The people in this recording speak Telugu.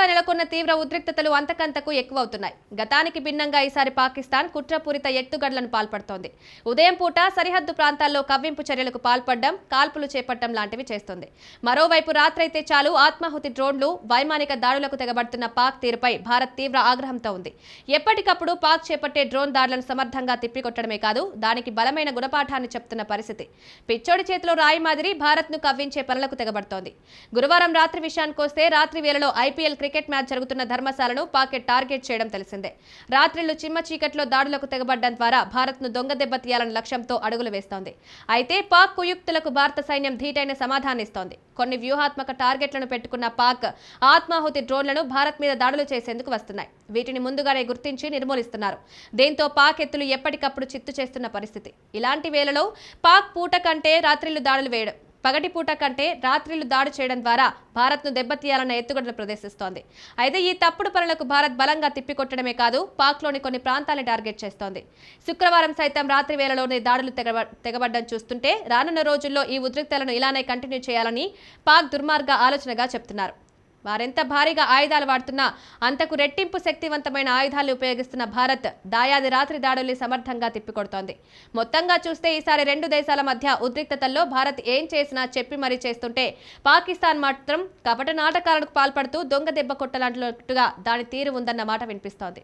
తాజాగా నెలకొన్న తీవ్ర ఉద్రిక్తతలు అంతకంతకు ఎక్కువవుతున్నాయి. గతానికి భిన్నంగా ఈసారి పాకిస్తాన్ కుట్రపూరిత ఎత్తుగడలను పాల్పడుతోంది. ఉదయం పూట సరిహద్దు ప్రాంతాల్లో కవ్వింపు చర్యలకు పాల్పడడం, కాల్పులు చేపట్టడం లాంటివి చేస్తోంది. మరోవైపు రాత్రైతే చాలు ఆత్మాహుతి డ్రోన్లు, వైమానిక దాడులకు తెగబడుతున్న పాక్ తీరుపై భారత్ తీవ్ర ఆగ్రహంతో ఉంది. ఎప్పటికప్పుడు పాక్ చేపట్టే డ్రోన్ దాడులను సమర్థంగా తిప్పికొట్టడమే కాదు, దానికి బలమైన గుణపాఠాన్ని చెప్తున్న పరిస్థితి. పిచ్చోడి చేతిలో రాయి మాదిరి భారత్ ను కవ్వించే పనులకు తెగబడుతోంది. గురువారం రాత్రి విషయానికొస్తే రాత్రి వేళలో ఐపీఎల్ క్రికెట్ మ్యాచ్ జరుగుతున్న ధర్మశాలను పాక్ టార్గెట్ చేయడం తెలిసిందే. రాత్రిళ్లు చిమ్మ చీకట్లో దాడులకు తెగబడ్డం ద్వారా భారత్ ను దొంగ దెబ్బ తీయాలన్న లక్ష్యంతో అడుగులు వేస్తోంది. అయితే పాక్ కుయుక్తులకు భారత సైన్యం ధీటైన సమాధానమిస్తోంది. కొన్ని వ్యూహాత్మక టార్గెట్లను పెట్టుకున్న పాక్ ఆత్మాహుతి డ్రోన్లను భారత్ మీద దాడులు చేసేందుకు వస్తున్నాయి. వీటిని ముందుగానే గుర్తించి నిర్మూలిస్తున్నారు. దీంతో పాక్ ఎత్తులు ఎప్పటికప్పుడు చిత్తు చేస్తున్న పరిస్థితి. ఇలాంటి వేళలో పాక్ పూట కంటే రాత్రిళ్లు దాడులు వేయడం, పగటిపూట కంటే రాత్రిళ్లు దాడి చేయడం ద్వారా భారత్ను దెబ్బతీయాలన్న ఎత్తుగడలు ప్రదర్శిస్తోంది. అయితే ఈ తప్పుడు పనులకు భారత్ బలంగా తిప్పికొట్టడమే కాదు, పాక్లోని కొన్ని ప్రాంతాలను టార్గెట్ చేస్తోంది. శుక్రవారం సైతం రాత్రి వేళలోనే దాడులు తెగబడ్డం చూస్తుంటే రానున్న రోజుల్లో ఈ ఉద్రిక్తలను ఇలానే కంటిన్యూ చేయాలని పాక్ దుర్మార్గ ఆలోచనగా చెప్తున్నారు. వారెంత భారీగా ఆయుధాలు వాడుతున్నా అంతకు రెట్టింపు శక్తివంతమైన ఆయుధాలు ఉపయోగిస్తున్న భారత్ దాయాది రాత్రి దాడుల్ని సమర్థంగా తిప్పికొడుతోంది. మొత్తంగా చూస్తే ఈసారి రెండు దేశాల మధ్య ఉద్రిక్తతల్లో భారత్ ఏం చేసినా చెప్పి మరీ చేస్తుంటే, పాకిస్తాన్ మాత్రం కపట నాటకాలకు పాల్పడుతూ దొంగ దెబ్బ కొట్టలాంటిగా దాని తీరు ఉందన్న మాట వినిపిస్తోంది.